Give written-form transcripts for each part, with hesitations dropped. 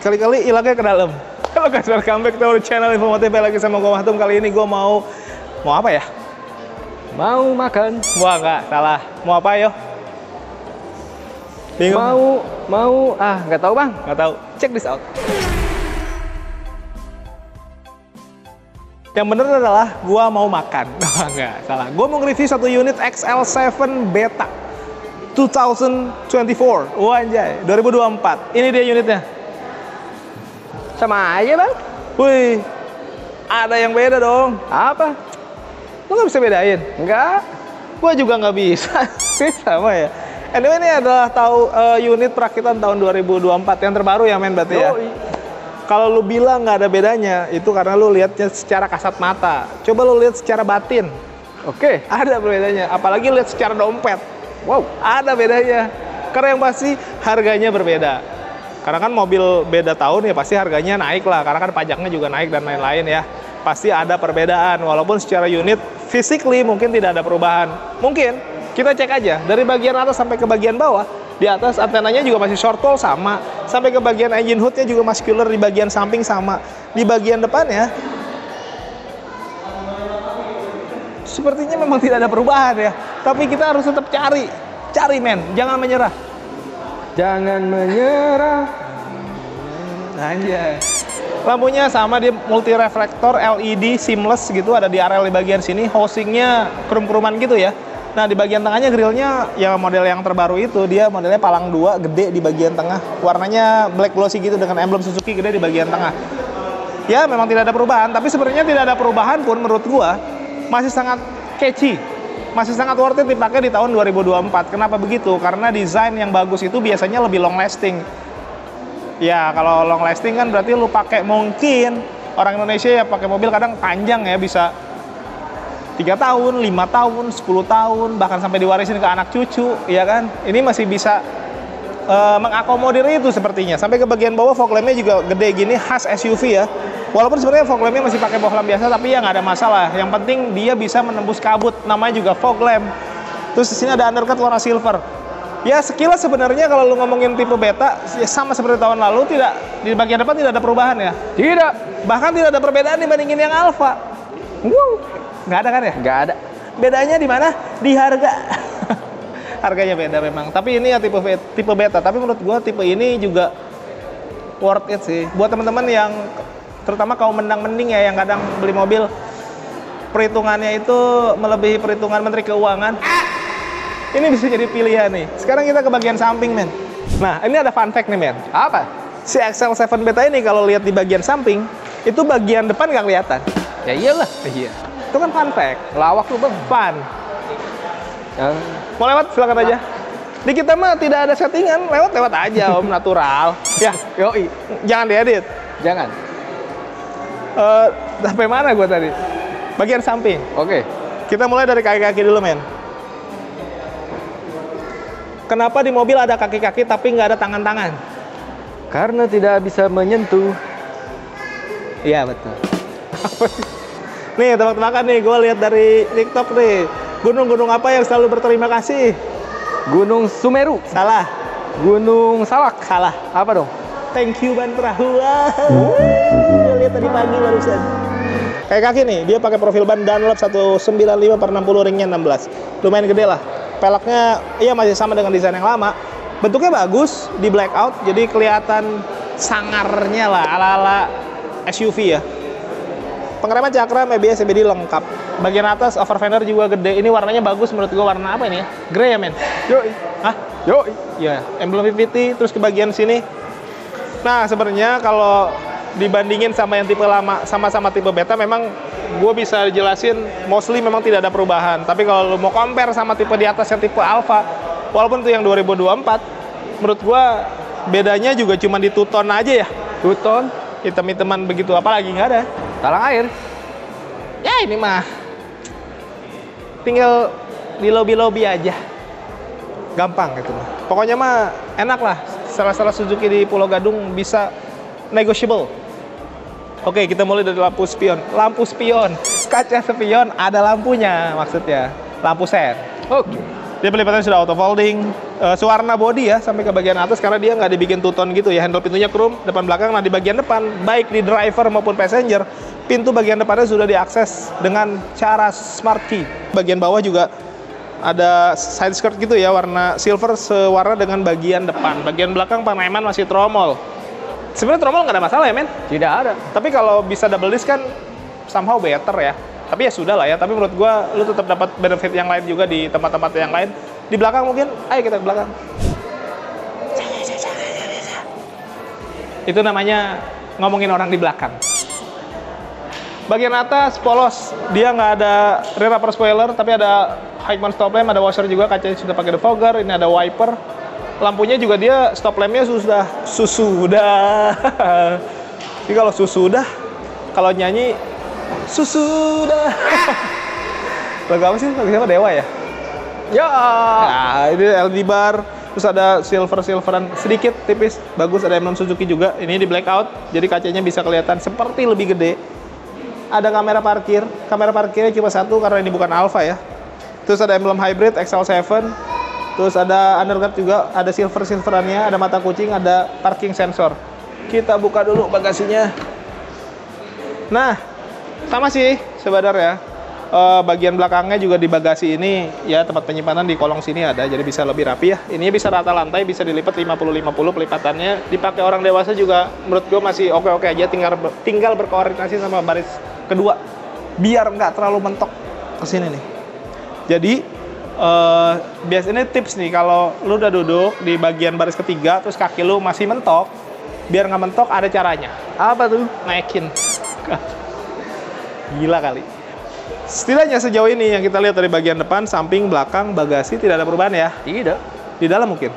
Sekali-kali hilangnya ke dalam. Halo guys, welcome back to our channel Infomotif. Lagi sama gue Mahtum. Kali ini gue mau apa ya? Mau makan. Wah, enggak, salah. Mau apa, yo? Bingung? Nggak tahu bang. Nggak tahu. Check this out. Yang bener adalah gue mau makan. Enggak, salah. Gue mau nge-review satu unit XL7 Beta 2024. Wah, anjay, 2024. Ini dia unitnya. Sama aja bang. Wih, ada yang beda dong. Apa? Lu nggak bisa bedain? Enggak. Gua juga nggak bisa. Sama ya. Anyway, ini adalah unit perakitan tahun 2024 yang terbaru ya men, berarti ya. Kalau lu bilang nggak ada bedanya, itu karena lu lihatnya secara kasat mata. Coba lu lihat secara batin. Oke. Ada bedanya. Apalagi lihat secara dompet. Wow. Ada bedanya. Karena yang pasti harganya berbeda. Karena kan mobil beda tahun ya pasti harganya naik lah. Karena kan pajaknya juga naik dan lain-lain ya. Pasti ada perbedaan. Walaupun secara unit, physically mungkin tidak ada perubahan. Mungkin, kita cek aja. Dari bagian atas sampai ke bagian bawah. Di atas antenanya juga masih short wall sama. Sampai ke bagian engine hoodnya juga muscular. Di bagian samping sama. Di bagian depannya, sepertinya memang tidak ada perubahan ya. Tapi kita harus tetap cari. Cari men, jangan menyerah. Jangan menyerah. Anjay. Lampunya sama, dia multi reflektor LED seamless gitu, ada di area di bagian sini. Housingnya krum-kruman gitu ya. Nah di bagian tengahnya grillnya ya model yang terbaru itu, dia modelnya palang 2 gede di bagian tengah. Warnanya black glossy gitu dengan emblem Suzuki gede di bagian tengah. Ya memang tidak ada perubahan, tapi sebenarnya tidak ada perubahan pun menurut gua masih sangat catchy. Masih sangat worth it dipakai di tahun 2024. Kenapa begitu? Karena desain yang bagus itu biasanya lebih long lasting. Ya, kalau long lasting kan berarti lu pakai, mungkin orang Indonesia ya pakai mobil kadang panjang ya, bisa 3 tahun, 5 tahun, 10 tahun, bahkan sampai diwarisin ke anak cucu, ya kan? Ini masih bisa mengakomodir itu sepertinya. Sampai ke bagian bawah fog lamp-nya juga gede gini, khas SUV ya. Walaupun sebenarnya fog lamp-nya masih pakai bohlam biasa, tapi ya nggak ada masalah. Yang penting dia bisa menembus kabut, namanya juga fog lamp. Terus di sini ada undercut warna silver. Ya sekilas sebenarnya kalau lu ngomongin tipe beta, ya sama seperti tahun lalu, tidak di bagian depan tidak ada perubahan ya. Tidak. Bahkan tidak ada perbedaan dibandingin yang Alfa. Wow, nggak ada kan ya? Nggak ada. Bedanya di mana? Di harga. Harganya beda memang. Tapi ini ya tipe beta. Tapi menurut gua tipe ini juga worth it sih. Buat teman-teman yang terutama kaum mendang-mending ya, yang kadang beli mobil perhitungannya itu melebihi perhitungan Menteri Keuangan. Ini bisa jadi pilihan nih. Sekarang kita ke bagian samping men. Nah ini ada fun fact nih men. Apa? Si XL7 Beta ini kalau lihat di bagian samping, itu bagian depan nggak kelihatan. Ya iyalah. Iya. Itu kan fun fact. Lawak lu bang. Fun. Mau lewat silakan aja. Di kita mah tidak ada settingan, lewat aja om, natural. Ya, yoi. Jangan diedit. Jangan. Sampai mana gue tadi? Bagian samping. Oke. Kita mulai dari kaki-kaki dulu men. Kenapa di mobil ada kaki-kaki tapi nggak ada tangan-tangan? Karena tidak bisa menyentuh. Iya betul. Nih tebak-tebakan nih, gue lihat dari TikTok nih. Gunung-gunung apa yang selalu berterima kasih? Gunung Sumeru. Salah. Gunung Salak. Salah. Apa dong? Thank you ban perahu. Lihat tadi pagi barusan. Kayak kaki nih, dia pakai profil ban Dunlop 195/60, ringnya 16. Lumayan gede lah. Peleknya iya masih sama dengan desain yang lama. Bentuknya bagus, di blackout, jadi kelihatan sangarnya lah ala-ala SUV ya. Pengereman cakram, ABS, CBD lengkap. Bagian atas over fender juga gede. Ini warnanya bagus menurut gua. Warna apa ini ya? Grey ya men? Yoi. Hah? Yoi. Iya, emblem VVT. Terus ke bagian sini. Nah sebenarnya kalau dibandingin sama yang tipe lama, sama-sama tipe beta, memang gue bisa jelasin mostly memang tidak ada perubahan. Tapi kalau lo mau compare sama tipe di atas yang tipe Alfa, walaupun itu yang 2024, menurut gue bedanya juga cuma di two-tone aja ya. Two-tone. Hitam-hitaman begitu, apalagi nggak ada. Talang air. Ya ini mah tinggal di lobby-lobby aja. Gampang gitu mah. Pokoknya mah enak lah. Salah-salah Suzuki di Pulau Gadung bisa negotiable. Oke, kita mulai dari lampu spion. Lampu spion, kaca spion ada lampunya maksudnya. Lampu sen. Oke. Dia pelipatannya sudah auto folding. sewarna body ya sampai ke bagian atas karena dia nggak dibikin two tone gitu ya. Handle pintunya chrome depan belakang. Nah di bagian depan baik di driver maupun passenger, pintu bagian depannya sudah diakses dengan cara smart key. Bagian bawah juga ada side skirt gitu ya, warna silver sewarna dengan bagian depan. Bagian belakang pengereman masih tromol. Sebenarnya tromol nggak ada masalah ya men? Tidak ada. Tapi kalau bisa double disc kan somehow better ya. Tapi ya sudah lah ya. Tapi menurut gua lu tetap dapat benefit yang lain juga di tempat-tempat yang lain. Di belakang mungkin, ayo kita ke belakang. Itu namanya ngomongin orang di belakang. Bagian atas polos, dia nggak ada rear upper spoiler, tapi ada high mount stop lamp, ada washer juga, kacanya sudah pakai defogger, ini ada wiper. Lampunya juga dia stop lampnya sudah. Jadi kalau sudah, kalau nyanyi sudah. Lagu apa sih? Lagu siapa? Dewa ya? Ya. Nah, ini LED bar, terus ada silveran sedikit tipis, bagus. Ada emblem Suzuki juga. Ini di blackout, jadi kacanya bisa kelihatan seperti lebih gede. Ada kamera parkirnya cuma satu karena ini bukan Alfa ya. Terus ada emblem hybrid XL7, terus ada underguard juga, ada silverannya, ada mata kucing, ada parking sensor. Kita buka dulu bagasinya. Nah, sama sih sebenarnya. Bagian belakangnya juga di bagasi ini ya, tempat penyimpanan di kolong sini ada, jadi bisa lebih rapi ya. Ini bisa rata lantai, bisa dilipat 50-50 pelipatannya. Dipakai orang dewasa juga menurut gue masih oke-oke aja, tinggal berkoordinasi sama baris kedua biar nggak terlalu mentok ke sini nih. Jadi biasanya tips nih, kalau lu udah duduk di bagian baris ketiga terus kaki lu masih mentok, biar nggak mentok ada caranya. Apa tuh? Naikin. Gila kali. Setidaknya sejauh ini yang kita lihat dari bagian depan, samping, belakang, bagasi tidak ada perubahan ya? Tidak. Di dalam mungkin?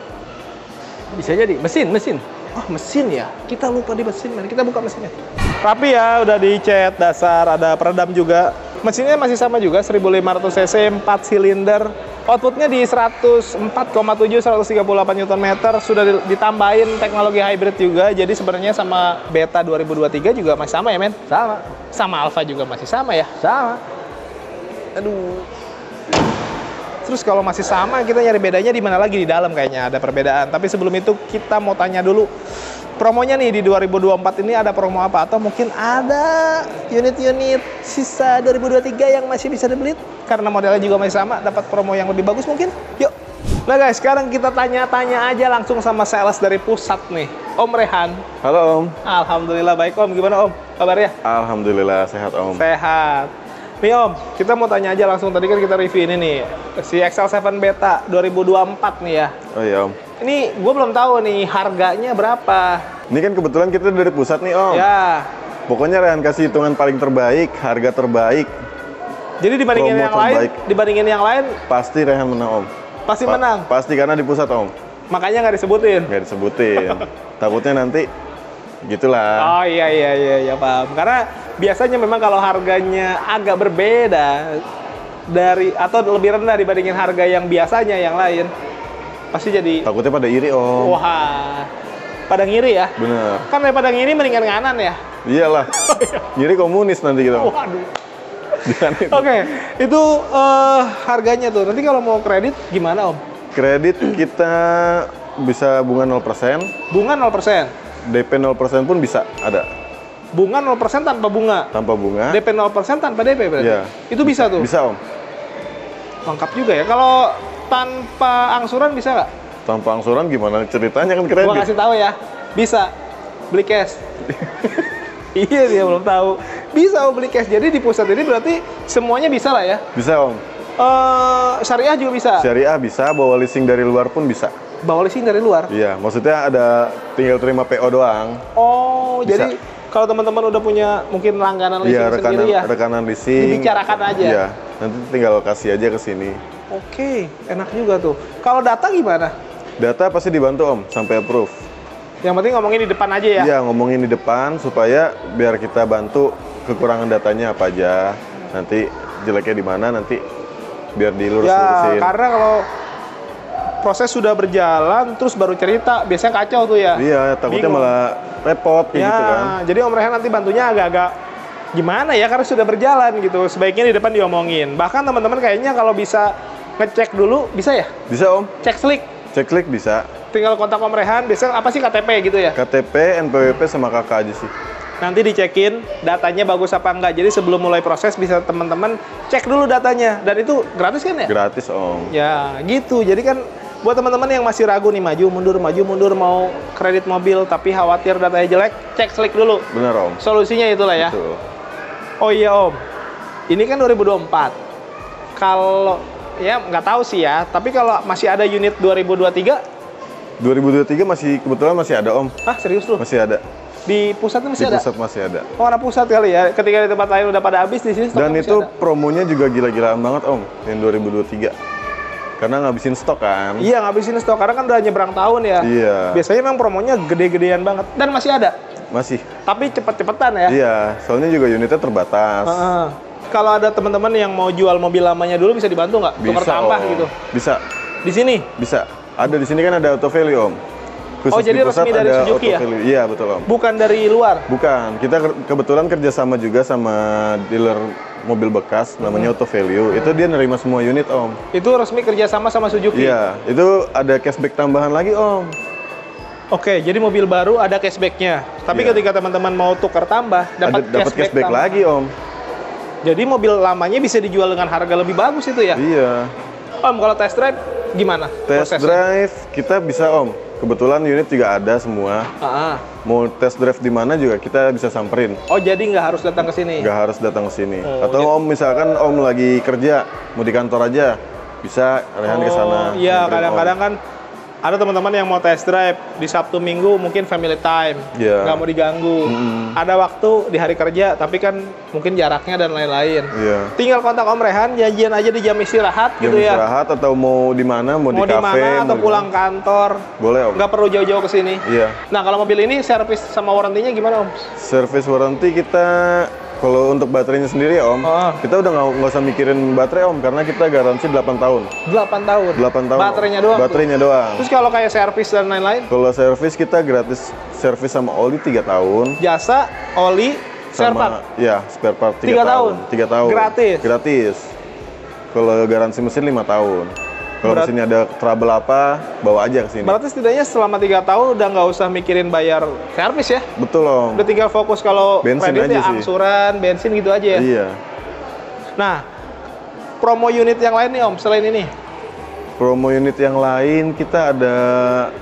Bisa jadi. Mesin. Oh mesin ya? Kita lupa di mesin, man. Kita buka mesinnya. Rapi ya, udah dicat dasar, ada peredam juga. Mesinnya masih sama juga, 1500 cc, 4 silinder. Outputnya di 104,7, 138 Nm. Sudah ditambahin teknologi hybrid juga. Jadi sebenarnya sama Beta 2023 juga masih sama ya men? Sama. Sama Alfa juga masih sama ya? Sama. Aduh. Terus kalau masih sama, kita nyari bedanya di mana lagi? Di dalam kayaknya ada perbedaan. Tapi sebelum itu kita mau tanya dulu, promonya nih di 2024 ini ada promo apa? Atau mungkin ada unit-unit sisa 2023 yang masih bisa dibeli? Karena modelnya juga masih sama, dapat promo yang lebih bagus mungkin? Yuk. Nah guys, sekarang kita tanya-tanya aja langsung sama sales dari pusat nih. Om Rehan. Halo Om. Alhamdulillah baik Om. Gimana Om? Kabarnya? Alhamdulillah sehat Om. Sehat. Nih Om, kita mau tanya aja langsung. Tadi kan kita review ini nih, si XL7 Beta 2024 nih ya. Oh iya Om. Ini gue belum tahu nih harganya berapa. Ini kan kebetulan kita dari pusat nih Om. Ya. Pokoknya Rehan kasih hitungan paling terbaik, harga terbaik. Jadi dibandingin Promo yang lain, terbaik. Pasti Rehan menang Om. Pasti menang. Pasti karena di pusat Om. Makanya nggak disebutin. Nggak disebutin. Takutnya nanti gitulah. Oh iya paham. Karena biasanya memang kalau harganya agak berbeda dari atau lebih rendah dibandingin harga yang biasanya yang lain, pasti jadi Takutnya pada iri Om. wah, pada ngiri ya. Bener. Kan daripada ngiri mendingan nganan ya. Iyalah. Ngiri komunis nanti kita. Waduh. Jangan itu. Oke, itu harganya tuh. Nanti kalau mau kredit gimana Om? Kredit kita bisa bunga 0%. Bunga 0%. DP 0% pun bisa ada. Bunga 0% tanpa bunga. Tanpa bunga. DP 0% tanpa DP berarti? Iya. Itu bisa tuh? Bisa Om. Lengkap juga ya. Kalau tanpa angsuran bisa nggak? Tanpa angsuran gimana ceritanya kan kredit? Gua kasih tahu ya. Bisa. Beli cash. Iya dia belum tahu. Bisa Om beli cash. Jadi di pusat ini berarti semuanya bisa lah ya? Bisa Om. Syariah juga bisa? Syariah bisa, bawa leasing dari luar pun bisa. Bawa leasing dari luar? Iya, maksudnya ada tinggal terima PO doang. Oh, Bisa. jadi kalau teman-teman udah punya mungkin langganan leasing Iya, sendiri ya? rekanan leasing. Dibicarakan aja? Iya, nanti tinggal kasih aja ke sini. Oke, enak juga tuh. Kalau data gimana? Data pasti dibantu Om, sampai approve. Yang penting ngomongin di depan aja ya? Iya, ngomongin di depan supaya biar kita bantu kekurangan datanya apa aja. Nanti jeleknya di mana, nanti biar dilurus-lurusin. Ya, karena kalau proses sudah berjalan terus baru cerita, biasanya kacau tuh ya. Iya, takutnya Bingung. malah repot kayak Ya, gitu kan. jadi Om Rehan nanti bantunya agak-agak gimana ya, karena sudah berjalan gitu. Sebaiknya di depan diomongin. Bahkan teman-teman kayaknya kalau bisa ngecek dulu, bisa ya? Bisa Om. Cek slick. Cek klik bisa. Tinggal kontak Om Rehan, biasanya apa sih KTP gitu ya? KTP, NPWP sama KK aja sih. Nanti dicekin datanya bagus apa enggak. Jadi sebelum mulai proses bisa teman-teman cek dulu datanya. Dan itu gratis kan ya? Gratis Om. Ya gitu. Jadi kan buat teman-teman yang masih ragu nih maju mundur mau kredit mobil tapi khawatir datanya jelek, cek Slick dulu. Bener Om. Solusinya itulah ya. Betul. Oh iya Om, ini kan 2024. Kalau ya nggak tahu sih ya, tapi kalau masih ada unit 2023, 2023 masih kebetulan masih ada Om. ah serius tuh? Masih ada. Di pusat tuh masih Di ada? pusat masih ada. Oh, ada pusat kali ya. Ketika di tempat lain udah pada habis, di sini stoknya Dan masih itu ada. promonya juga gila-gilaan banget Om, yang 2023. Karena ngabisin stok kan. Iya, ngabisin stok karena kan udah nyebrang tahun ya. Iya. Biasanya memang promonya gede-gedean banget dan masih ada. Masih. Tapi cepet-cepetan ya. Iya, soalnya juga unitnya terbatas. Heeh. Kalau ada teman-teman yang mau jual mobil lamanya dulu bisa dibantu nggak? Tukar Bisa tambah Om. gitu. Bisa. Di sini? Bisa. Ada di sini kan ada auto value Om. Oh, Khusus jadi di pusat resmi dari ada Suzuki auto ya? value. Iya, betul Om. Bukan dari luar. Bukan, kita kebetulan kerjasama juga sama dealer mobil bekas namanya Auto Value. Itu dia nerima semua unit Om. Itu resmi kerjasama sama Suzuki. Iya, itu ada cashback tambahan lagi Om. Oke, jadi mobil baru ada cashbacknya. Tapi Iya. ketika teman-teman mau tukar tambah, dapat Dapat cashback tambah. lagi Om. Jadi mobil lamanya bisa dijual dengan harga lebih bagus itu ya? Iya. Om, kalau test drive gimana? Test prosesnya? drive kita bisa Om. Kebetulan unit juga ada semua. Ah. Mau test drive di mana juga kita bisa samperin. Oh, jadi nggak harus datang ke sini? Nggak harus datang ke sini. Oh, Atau Om misalkan Om lagi kerja, mau di kantor aja, bisa Rehan ke sana. Iya, nyamperin kadang-kadang Om. kan ada teman-teman yang mau test drive di Sabtu Minggu mungkin family time, Iya. nggak mau diganggu. Ada waktu di hari kerja, tapi kan mungkin jaraknya dan lain-lain. Iya. Tinggal kontak Om Rehan, janjian aja di jam istirahat Jam gitu ya. istirahat atau mau di mana, mau Mau di di kafe, mana atau mau di pulang mana. kantor, Boleh Om. nggak perlu jauh-jauh ke sini. Iya. Nah, kalau mobil ini servis sama warrantinya gimana Om? Service warranty kita kalau untuk baterainya sendiri ya Om, Oh. kita udah nggak usah mikirin baterai Om, karena kita garansi 8 tahun. 8 tahun. 8 tahun. Baterainya Om. doang. tuh? Baterainya doang. Terus kalau kayak servis dan lain-lain, Kalau servis kita gratis servis sama oli 3 tahun. jasa, oli, spare part. Ya, spare part 3 3 tahun? tahun. 3 tahun. Gratis? Gratis. Kalau garansi mesin 5 tahun. Kalau Berat- mesinnya ada trouble apa, bawa aja ke sini. Berarti setidaknya selama 3 tahun udah nggak usah mikirin bayar servis ya? Betul Om. Udah tinggal fokus kalau Bensin kredit aja ya sih. angsuran, bensin gitu aja ya? Iya. Nah, promo unit yang lain nih Om, selain ini? Promo unit yang lain kita ada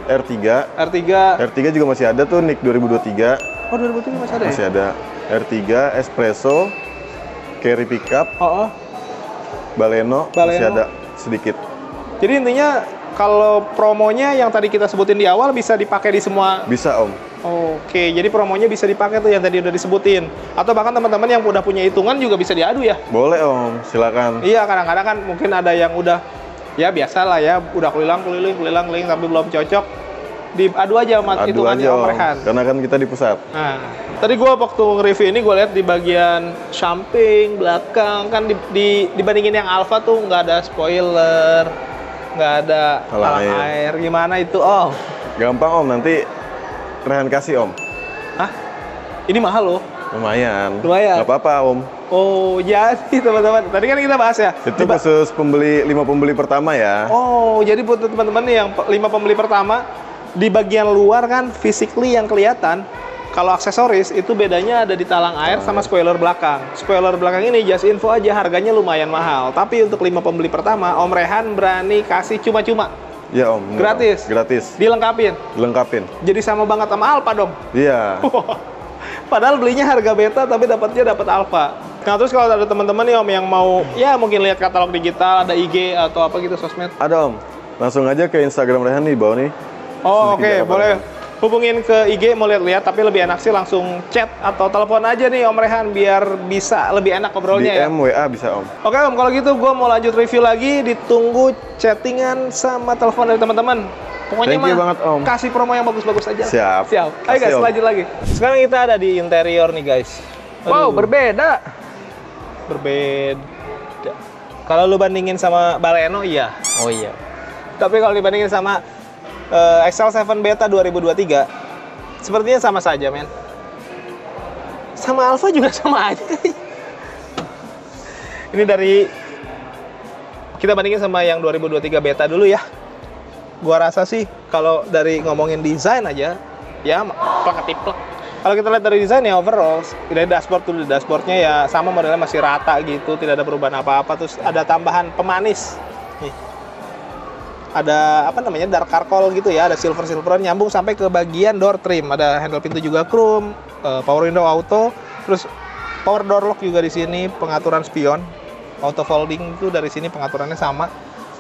R3. R3, R3 juga masih ada tuh Nick 2023. oh 2007 masih ada ya? Masih ada R3, Espresso, Carry Pickup, Oh, oh. Baleno, masih Baleno. ada sedikit. Jadi intinya kalau promonya yang tadi kita sebutin di awal bisa dipakai di semua. Bisa Om. Oke, jadi promonya bisa dipakai tuh yang tadi udah disebutin. Atau bahkan teman-teman yang udah punya hitungan juga bisa diadu ya? Boleh Om, silakan. Iya, kadang-kadang kan mungkin ada yang udah, ya biasa lah ya, udah keliling tapi belum cocok. Diadu aja sama Adu hitungannya aja Om Om, Rehan. karena kan kita di pusat. Nah, tadi gua waktu nge-review ini gue lihat di bagian samping, belakang, kan dibandingin yang Alfa tuh nggak ada spoiler, nggak ada Talang talang air. air. Gimana itu Om? Gampang Om, nanti Rehan kasih Om. Hah? Ini mahal loh. Lumayan. Lumayan. Nggak apa-apa Om. Oh, jadi teman-teman, tadi kan kita bahas ya. Itu khusus 5 pembeli pertama ya. Oh, jadi buat teman-teman nih yang 5 pembeli pertama, di bagian luar kan physically yang kelihatan, kalau aksesoris itu bedanya ada di talang air sama spoiler belakang. Spoiler belakang ini just info aja, harganya lumayan mahal. Tapi untuk 5 pembeli pertama, Om Rehan berani kasih cuma-cuma. Iya Om. bener, Gratis? Om. Gratis. Dilengkapin. Dilengkapin. Jadi sama banget sama Alfa dong. Iya. Padahal belinya harga beta tapi dapatnya dapat Alfa. Nah, terus kalau ada teman-teman nih Om yang mau ya mungkin lihat katalog digital, ada IG atau apa gitu sosmed. Ada Om. Langsung aja ke Instagram Rehan di bawah nih. Oh, Suzuki oke, Jakarta. boleh hubungin ke IG mau lihat-lihat, tapi lebih enak sih langsung chat atau telepon aja nih Om Rehan biar bisa lebih enak ngobrolnya ya. DM, WA bisa Om. Oke Om, kalau gitu gue mau lanjut review lagi, ditunggu chattingan sama telepon dari teman-teman. Pokoknya Thank you banget, Om. kasih promo yang bagus-bagus aja. Siap. Siap. Ayo guys, Kasih, Om. lanjut lagi. Sekarang kita ada di interior nih guys. Wow, Aduh, berbeda. berbeda. Kalau lu bandingin sama Baleno, iya. Oh iya. Tapi kalau dibandingin sama XL7 Beta 2023, sepertinya sama saja, men. Sama Alfa juga sama aja. Ini dari kita bandingin sama yang 2023 Beta dulu ya. gua rasa sih kalau dari ngomongin desain aja, ya plek-ketiplek. Kalau kita lihat dari desain ya overall, dari dashboard tuh, dashboardnya ya sama modelnya masih rata gitu, tidak ada perubahan apa-apa. Terus ada tambahan pemanis. Nih. Ada apa namanya dark charcoal gitu ya, ada silver-silveran nyambung sampai ke bagian door trim. Ada handle pintu juga chrome, power window auto, terus power door lock juga di sini, pengaturan spion, auto folding itu dari sini pengaturannya sama.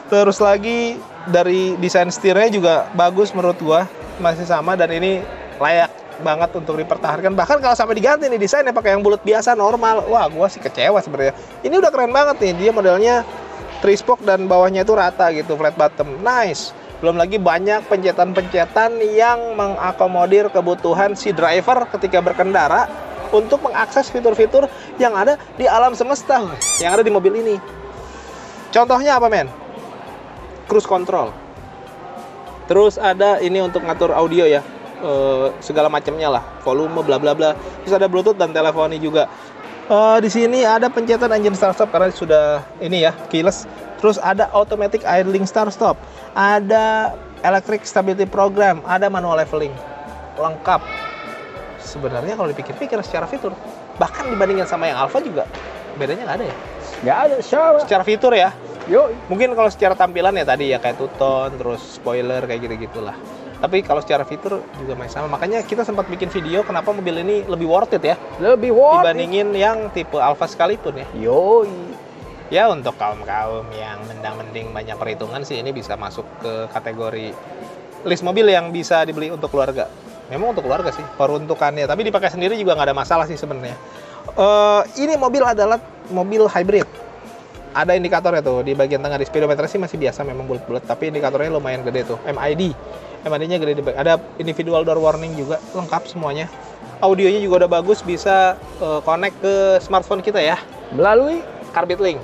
Terus lagi dari desain setirnya juga bagus menurut gua, masih sama dan ini layak banget untuk dipertahankan. Bahkan kalau sampai diganti nih desainnya pakai yang bulat biasa normal, wah gua sih kecewa sebenarnya. Ini udah keren banget nih, dia modelnya 3-spoke dan bawahnya itu rata gitu, flat bottom, nice. Belum lagi banyak pencetan-pencetan yang mengakomodir kebutuhan si driver ketika berkendara untuk mengakses fitur-fitur yang ada di alam semesta, yang ada di mobil ini. Contohnya apa, men? Cruise control. Terus ada ini untuk ngatur audio ya, segala macamnya lah, volume, bla bla bla. Terus ada Bluetooth dan teleponi juga. Di sini ada pencetan engine start stop karena sudah ini ya keyless. Terus ada automatic idling start stop, ada electric stability program, ada manual leveling, lengkap. Sebenarnya kalau dipikir-pikir secara fitur, bahkan dibandingkan sama yang Alfa juga bedanya nggak ada ya? Nggak ada, sama. Secara fitur ya. Yo, Mungkin kalau secara tampilan ya tadi ya kayak two-tone, terus spoiler kayak gitu-gitulah. Tapi kalau secara fitur juga masih sama. Makanya kita sempat bikin video kenapa mobil ini lebih worth it ya lebih worth it. dibandingin yang tipe Alfa sekalipun ya. Yoi. Ya untuk kaum-kaum yang mending banyak perhitungan sih ini bisa masuk ke kategori list mobil yang bisa dibeli untuk keluarga. Memang untuk keluarga sih peruntukannya, tapi dipakai sendiri juga nggak ada masalah sih sebenarnya. Ini mobil adalah mobil hybrid. Ada indikatornya tuh di bagian tengah, di speedometer sih masih biasa memang bulat-bulat, tapi indikatornya lumayan gede tuh. MID-nya gede. Ada individual door warning juga, lengkap semuanya. Audionya juga udah bagus, bisa connect ke smartphone kita ya Melalui Carbit Link.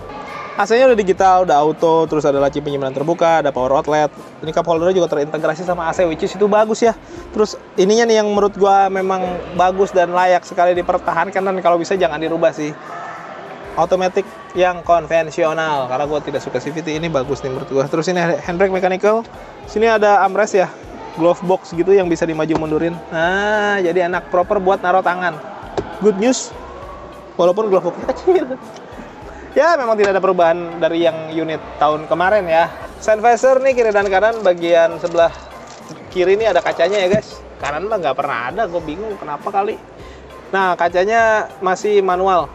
AC-nya udah digital, udah auto, terus ada laci penyimpanan terbuka, ada power outlet. Ini cup holdernya juga terintegrasi sama AC, which is itu bagus ya. Terus ininya nih yang menurut gua memang bagus dan layak sekali dipertahankan, dan kalau bisa jangan dirubah sih. Automatic yang konvensional, karena gua tidak suka CVT, ini bagus nih menurut gua. Terus ini handbrake mechanical. Sini ada armrest ya, glove box gitu yang bisa dimaju mundurin. Nah, jadi enak, proper buat naruh tangan. Good news, walaupun glove box kecil. Ya, memang tidak ada perubahan dari yang unit tahun kemarin ya. Sun visor nih kiri dan kanan, bagian sebelah kiri ini ada kacanya ya guys. Kanan mah nggak pernah ada, gue bingung kenapa kali. Nah, kacanya masih manual.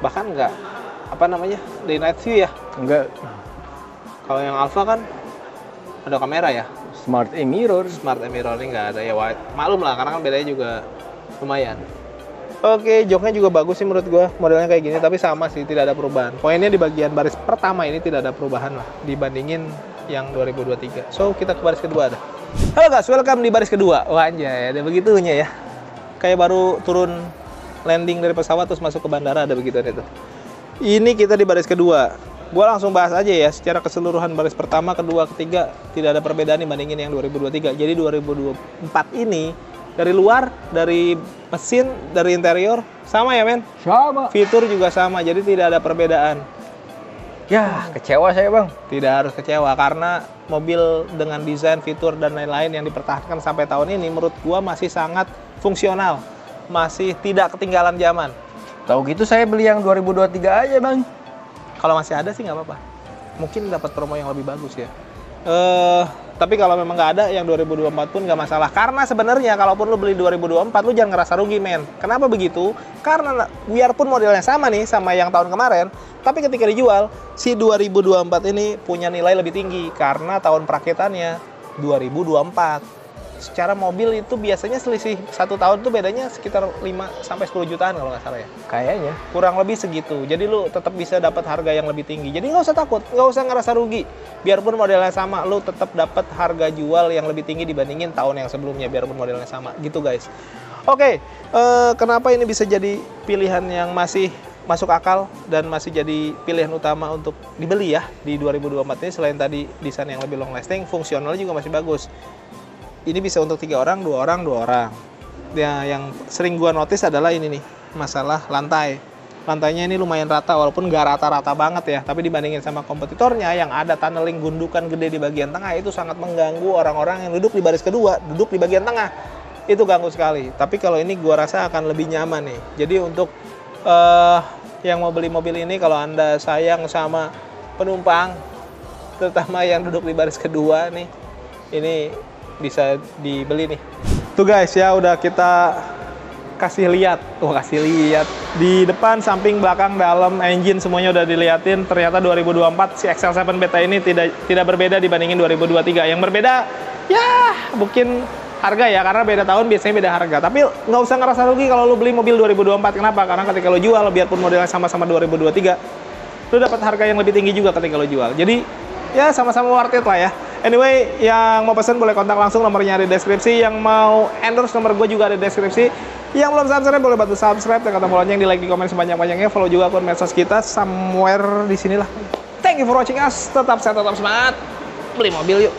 Bahkan nggak, apa namanya, day night view ya. enggak Kalau yang Alfa kan ada kamera ya. smart mirror. Smart mirror ini nggak ada ya. Maklum lah, karena kan bedanya juga lumayan. Oke, joknya juga bagus sih menurut gua. Modelnya kayak gini, tapi sama sih, tidak ada perubahan. Poinnya di bagian baris pertama ini tidak ada perubahan lah dibandingin yang 2023. So, kita ke baris kedua ada. Halo guys, welcome di baris kedua. Wah anjay, ada begitunya ya. Kayak baru turun landing dari pesawat terus masuk ke bandara, ada begituan itu. Ini kita di baris kedua. Gua langsung bahas aja ya, secara keseluruhan baris pertama, kedua, ketiga tidak ada perbedaan dibandingin yang 2023. Jadi 2024 ini dari luar, dari mesin, dari interior sama ya men? Sama. Fitur juga sama, jadi tidak ada perbedaan. Ya, kecewa saya bang. Tidak harus kecewa karena mobil dengan desain, fitur dan lain-lain yang dipertahankan sampai tahun ini menurut gua masih sangat fungsional, masih tidak ketinggalan zaman. Tahu gitu saya beli yang 2023 aja bang. Kalau masih ada sih nggak apa-apa. Mungkin dapat promo yang lebih bagus ya. Tapi kalau memang nggak ada, yang 2024 pun nggak masalah. Karena sebenarnya kalaupun lu beli 2024, lu jangan ngerasa rugi, men. Kenapa begitu? Karena biarpun modelnya sama nih, sama yang tahun kemarin, tapi ketika dijual, si 2024 ini punya nilai lebih tinggi. Karena tahun perakitannya 2024. Secara mobil itu biasanya selisih 1 tahun tuh bedanya sekitar 5-10 jutaan kalau nggak salah ya. Kayaknya. Kurang lebih segitu. Jadi lu tetap bisa dapat harga yang lebih tinggi. Jadi nggak usah takut, nggak usah ngerasa rugi. Biarpun modelnya sama, lu tetap dapat harga jual yang lebih tinggi dibandingin tahun yang sebelumnya. Biarpun modelnya sama, gitu guys. Oke, kenapa ini bisa jadi pilihan yang masih masuk akal dan masih jadi pilihan utama untuk dibeli ya di 2024 ini? Selain tadi desain yang lebih long lasting, fungsionalnya juga masih bagus. Ini bisa untuk 3 orang, 2 orang, 2 orang. Ya, yang sering gua notice adalah ini nih, masalah lantai. Lantainya ini lumayan rata, walaupun nggak rata-rata banget ya. Tapi dibandingin sama kompetitornya yang ada tunneling gundukan gede di bagian tengah, itu sangat mengganggu orang-orang yang duduk di baris kedua, duduk di bagian tengah. Itu ganggu sekali. Tapi kalau ini gua rasa akan lebih nyaman nih. Jadi untuk yang mau beli mobil ini, kalau Anda sayang sama penumpang, terutama yang duduk di baris kedua nih, ini bisa dibeli nih. Tuh guys ya, udah kita kasih lihat, di depan, samping, belakang, dalam, engine semuanya udah diliatin. Ternyata 2024 si XL7 Beta ini tidak berbeda dibandingin 2023. Yang berbeda ya mungkin harga ya, karena beda tahun biasanya beda harga. Tapi nggak usah ngerasa rugi kalau lu beli mobil 2024. Kenapa? Karena ketika lu jual, biarpun modelnya sama-sama 2023, lu dapat harga yang lebih tinggi juga ketika lu jual. Jadi ya sama-sama worth it lah ya. Anyway, yang mau pesan boleh kontak langsung, nomornya ada di deskripsi. Yang mau endorse, nomor gue juga ada di deskripsi. Yang belum subscribe boleh bantu subscribe, tekan tombol lonceng, di like, di komen sebanyak-banyaknya. Follow juga akun medsos kita somewhere di sinilah. Thank you for watching us. Tetap sehat, tetap semangat. Beli mobil yuk.